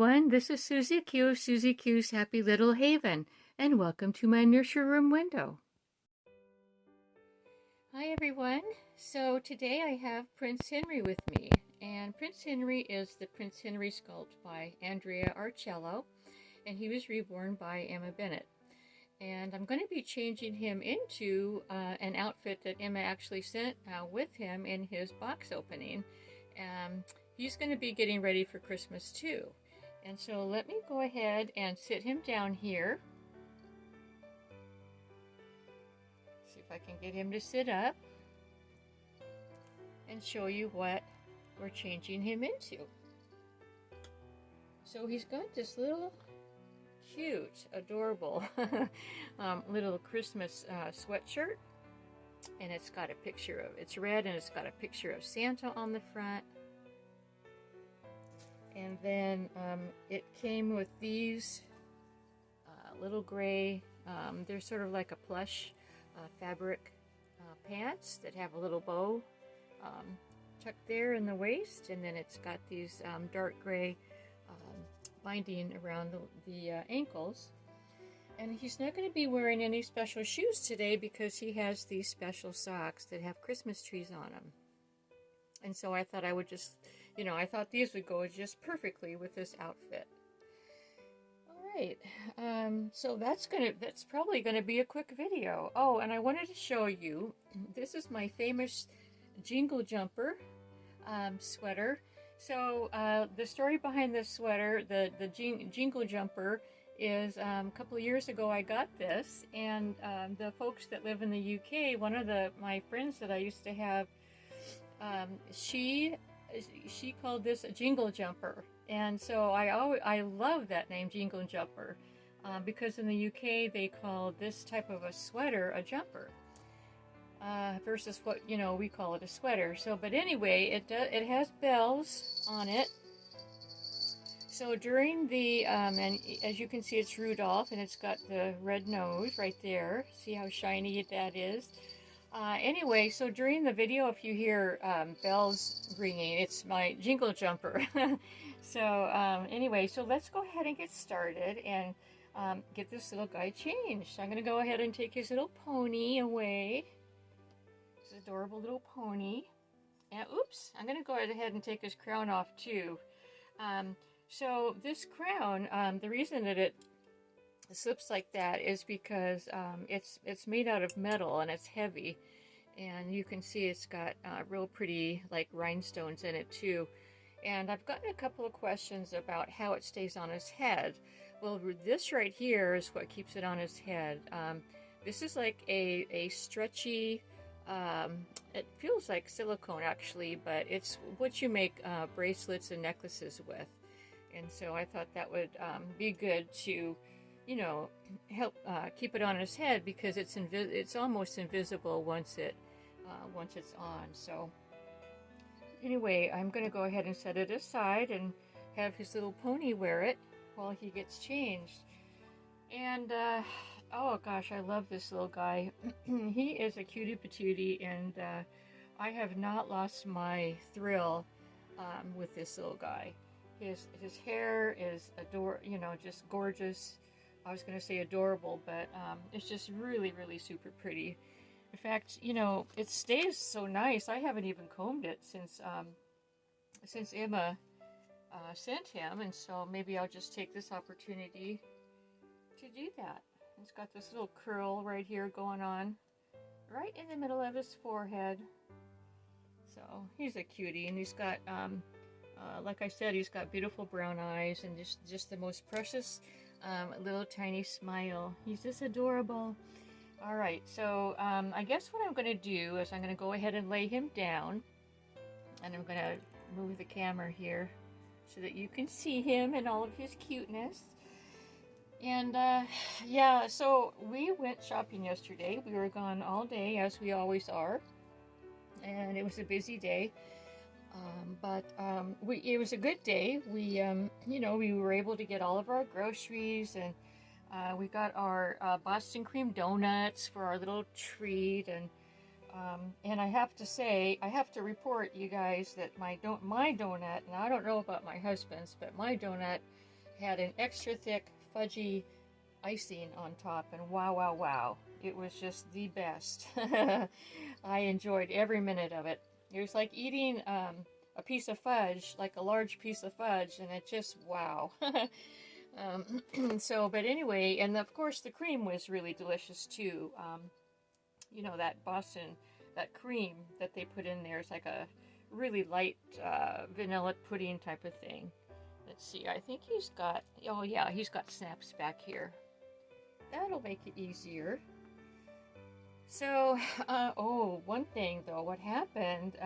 everyone, this is Susie Q of Susie Q's Happy Little Haven, and welcome to my Nursery Room Window. Hi everyone, so today I have Prince Henry with me, and Prince Henry is the Prince Henry sculpt by Andrea Arcello, and he was reborn by Emma Bennett. And I'm going to be changing him into an outfit that Emma actually sent with him in his box opening. He's going to be getting ready for Christmas too. And so let me go ahead and sit him down here. See if I can get him to sit up and show you what we're changing him into. So he's got this little cute, adorable little Christmas sweatshirt, and it's got a picture of, it's red and it's got a picture of Santa on the front. And then it came with these little gray, they're sort of like a plush fabric pants that have a little bow tucked there in the waist, and then it's got these dark gray binding around the ankles. And he's not going to be wearing any special shoes today because he has these special socks that have Christmas trees on them. And so I thought I would just, I thought these would go just perfectly with this outfit. All right, so that's probably gonna be a quick video. Oh, and I wanted to show you, this is my famous Jingle Jumper sweater. So the story behind this sweater, the Jingle Jumper, is a couple of years ago I got this, and the folks that live in the UK, one of my friends that I used to have, she called this a Jingle Jumper, and so I love that name, Jingle Jumper, because in the UK they call this type of a sweater a jumper. Versus what we call it a sweater. So, but anyway, it has bells on it. So during the and as you can see, it's Rudolph, and it's got the red nose right there. See how shiny that is. Anyway, so during the video, if you hear bells ringing, it's my Jingle Jumper. So anyway, so let's go ahead and get started and get this little guy changed. So I'm going to go ahead and take his little pony away. Adorable little pony, and oops, I'm gonna go ahead and take his crown off too. So this crown, the reason that it slips like that is because it's made out of metal and it's heavy, and you can see it's got real pretty like rhinestones in it too. And I've gotten a couple of questions about how it stays on his head. Well, this right here is what keeps it on his head. This is like a stretchy, it feels like silicone actually, but it's what you make bracelets and necklaces with. And so I thought that would be good to, help keep it on his head, because it's almost invisible once it's on. So anyway, I'm going to go ahead and set it aside and have his little pony wear it while he gets changed. And oh gosh, I love this little guy. He is a cutie patootie, and I have not lost my thrill with this little guy. His hair is just gorgeous. I was going to say adorable, but it's just really, really super pretty. In fact, it stays so nice. I haven't even combed it since Emma sent him, and so maybe I'll just take this opportunity to do that. It's got this little curl right here going on, right in the middle of his forehead. So he's a cutie, and he's got, like I said, he's got beautiful brown eyes and just the most precious little tiny smile. He's just adorable. All right, so I guess what I'm going to do is I'm going to go ahead and lay him down, and I'm going to move the camera here so that you can see him in all of his cuteness. And yeah, so we went shopping yesterday. We were gone all day, as we always are, and it was a busy day. But it was a good day. We we were able to get all of our groceries, and we got our Boston cream donuts for our little treat. And I have to say, I have to report, you guys, that my donut, and I don't know about my husband's, but my donut had an extra thick fudgy icing on top, and wow, wow, wow, it was just the best. I enjoyed every minute of it. It was like eating a piece of fudge, like a large piece of fudge, and it just, wow. But anyway, and of course the cream was really delicious too. You know, that Boston, that cream that they put in there is like a really light vanilla pudding type of thing. Let's see, I think he's got, oh yeah, he's got snaps back here. That'll make it easier. So, oh, one thing though, what happened,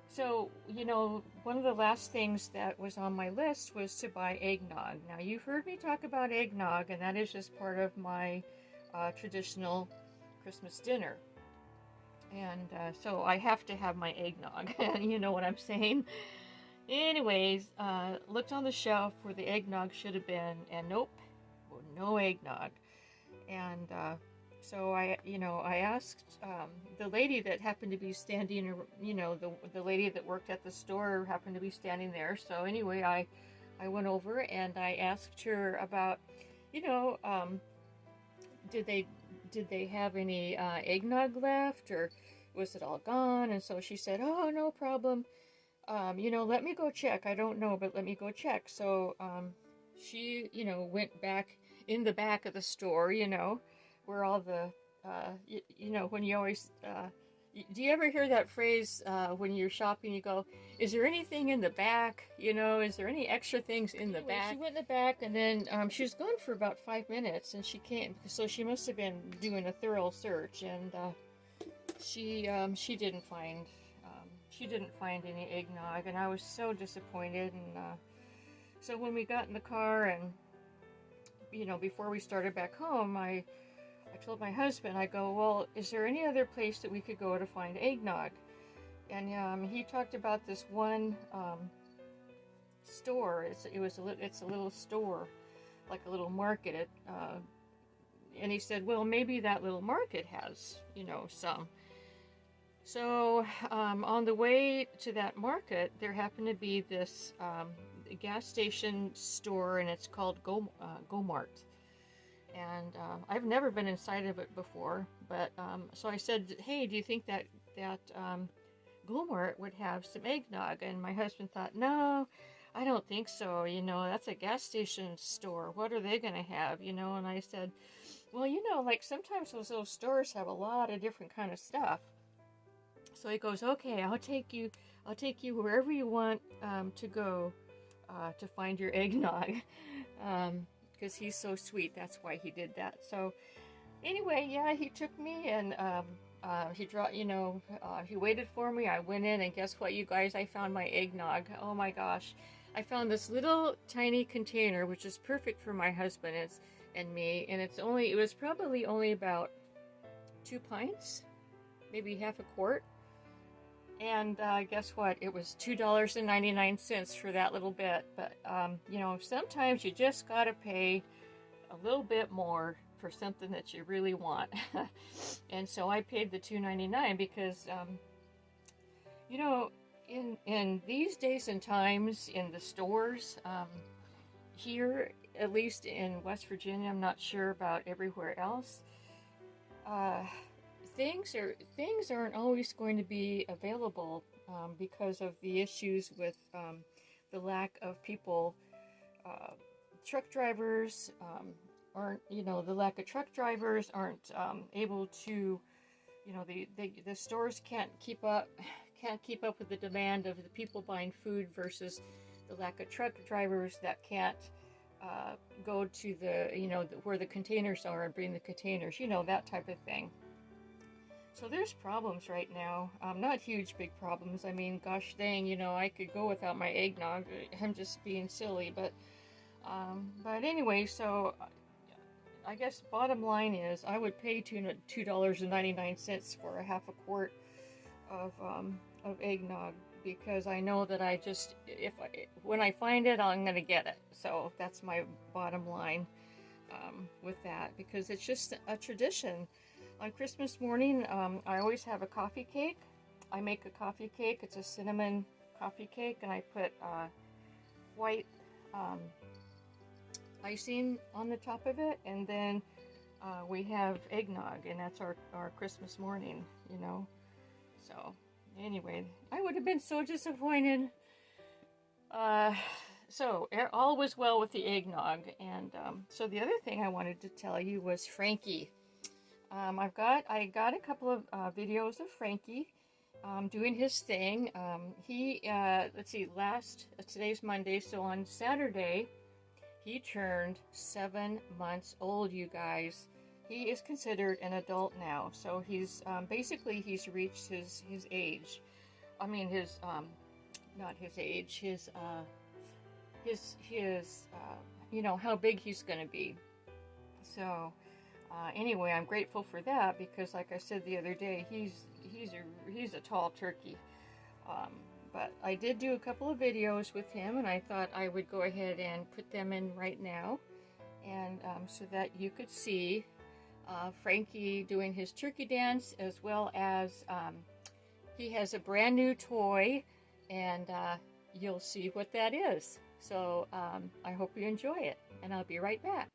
so, you know, one of the last things that was on my list was to buy eggnog. Now, you've heard me talk about eggnog, and that is just part of my traditional Christmas dinner. And so I have to have my eggnog, you know what I'm saying? Anyways, looked on the shelf where the eggnog should have been, and nope, no eggnog. And so I asked the lady that happened to be standing, you know, the lady that worked at the store happened to be standing there. So anyway, I went over and I asked her about, you know, did they have any eggnog left, or was it all gone? And so she said, oh, no problem. You know, let me go check. I don't know, but let me go check. So she, you know, went back in the back of the store, you know, where all the, you know, when you always, do you ever hear that phrase when you're shopping, you go, is there anything in the back? You know, is there any extra things in the back? She went in the back, and then she was gone for about 5 minutes, and she came, so she must have been doing a thorough search, and she didn't find any eggnog, and I was so disappointed. And so when we got in the car, and you know, before we started back home, I told my husband, I go, well, is there any other place that we could go to find eggnog? And he talked about this one store. It's a little store, like a little market. And he said, well, maybe that little market has, you know, some. So on the way to that market, there happened to be this gas station store, and it's called Go-Mart. And I've never been inside of it before, but so I said, hey, do you think that Go-Mart would have some eggnog? And my husband thought, no, I don't think so. You know, that's a gas station store. What are they going to have? You know, and I said, well, you know, like sometimes those little stores have a lot of different kind of stuff. So he goes, okay, I'll take you wherever you want to go to find your eggnog. Because he's so sweet, that's why he did that. So anyway, yeah, he took me, and he waited for me. I went in, and guess what, you guys? I found my eggnog. Oh my gosh, I found this little tiny container, which is perfect for my husband and me, and it was probably only about 2 pints, maybe half a quart. And guess what? It was $2.99 for that little bit. But, you know, sometimes you just got to pay a little bit more for something that you really want. And so I paid the $2.99 because, you know, in these days and times in the stores, here, at least in West Virginia, I'm not sure about everywhere else, things aren't always going to be available because of the issues with the lack of people. Truck drivers aren't able to, you know, the stores can't keep up with the demand of the people buying food versus the lack of truck drivers that can't go to the, you know, where the containers are and bring the containers, you know, that type of thing. So there's problems right now. Not huge, big problems. I mean, gosh dang, you know, I could go without my eggnog. I'm just being silly, but anyway, so I guess bottom line is I would pay $2.99 for a half a quart of eggnog, because I know that when I find it, I'm gonna get it. So that's my bottom line with that, because it's just a tradition. On Christmas morning, I always have a coffee cake. I make a coffee cake. It's a cinnamon coffee cake, and I put white icing on the top of it, and then we have eggnog, and that's our Christmas morning, you know. So anyway, I would have been so disappointed. So all was well with the eggnog, and so the other thing I wanted to tell you was Frankie. I got a couple of videos of Frankie doing his thing. Let's see, today's Monday, so on Saturday, he turned 7 months old, you guys. He is considered an adult now, so he's basically he's reached his age. I mean not his age, his you know, how big he's going to be. So anyway, I'm grateful for that, because like I said the other day, he's a tall turkey. But I did do a couple of videos with him, and I thought I would go ahead and put them in right now, and so that you could see Frankie doing his turkey dance, as well as he has a brand new toy, and you'll see what that is. So I hope you enjoy it, and I'll be right back.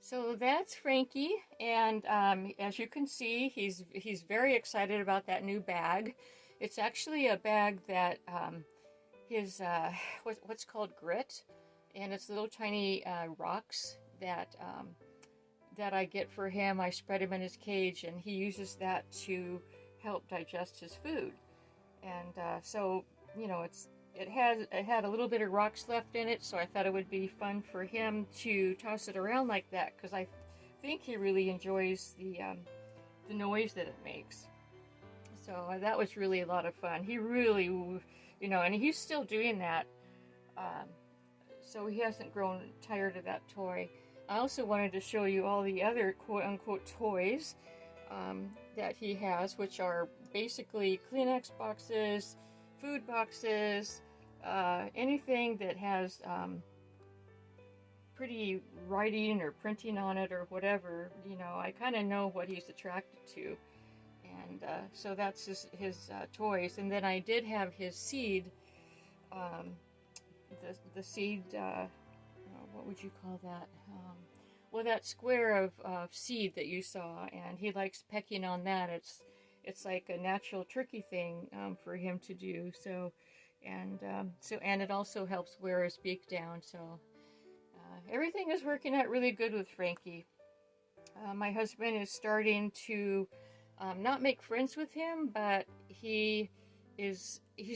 So that's Frankie, and as you can see, he's very excited about that new bag. It's actually a bag that his what's called grit, and it's little tiny rocks that that I get for him. I spread him in his cage, and he uses that to help digest his food. And so, you know, it had a little bit of rocks left in it, so I thought it would be fun for him to toss it around like that, because I think he really enjoys the noise that it makes. So that was really a lot of fun. He really, you know, and he's still doing that, so he hasn't grown tired of that toy. I also wanted to show you all the other quote-unquote toys that he has, which are basically Kleenex boxes, food boxes, anything that has pretty writing or printing on it or whatever. You know, I kind of know what he's attracted to, and so that's his toys. And then I did have his seed, the seed, what would you call that? Well, that square of seed that you saw, and he likes pecking on that. It's like a natural turkey thing for him to do. So, and it also helps wear his beak down. So everything is working out really good with Frankie. My husband is starting to not make friends with him, but he's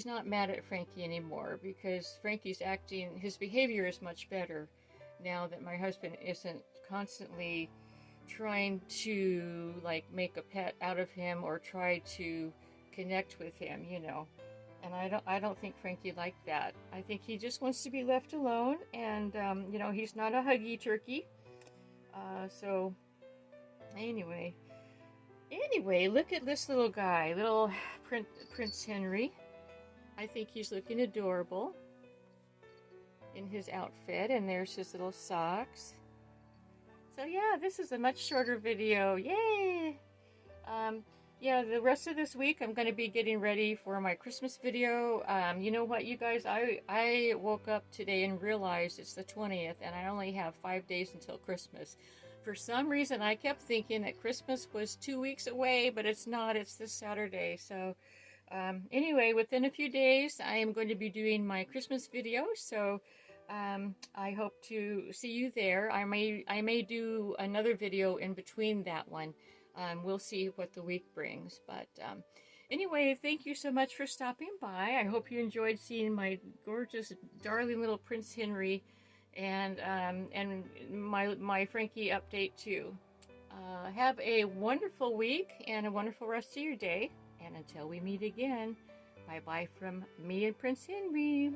not mad at Frankie anymore, because his behavior is much better now that my husband isn't constantly trying to like make a pet out of him or try to connect with him, you know. And I don't think Frankie liked that. I think he just wants to be left alone, and you know, he's not a huggy turkey. So anyway, look at this little guy, little Prince Henry. I think he's looking adorable in his outfit, and there's his little socks. So yeah, this is a much shorter video. Yay! Yeah, the rest of this week I'm going to be getting ready for my Christmas video. You know what, you guys? I woke up today and realized it's the 20th, and I only have 5 days until Christmas. For some reason, I kept thinking that Christmas was 2 weeks away, but it's not. It's this Saturday. So anyway, within a few days, I am going to be doing my Christmas video. So I hope to see you there. I may do another video in between that one. We'll see what the week brings. But anyway, thank you so much for stopping by. I hope you enjoyed seeing my gorgeous, darling little Prince Henry and my Frankie update too. Have a wonderful week and a wonderful rest of your day. And until we meet again, bye-bye from me and Prince Henry.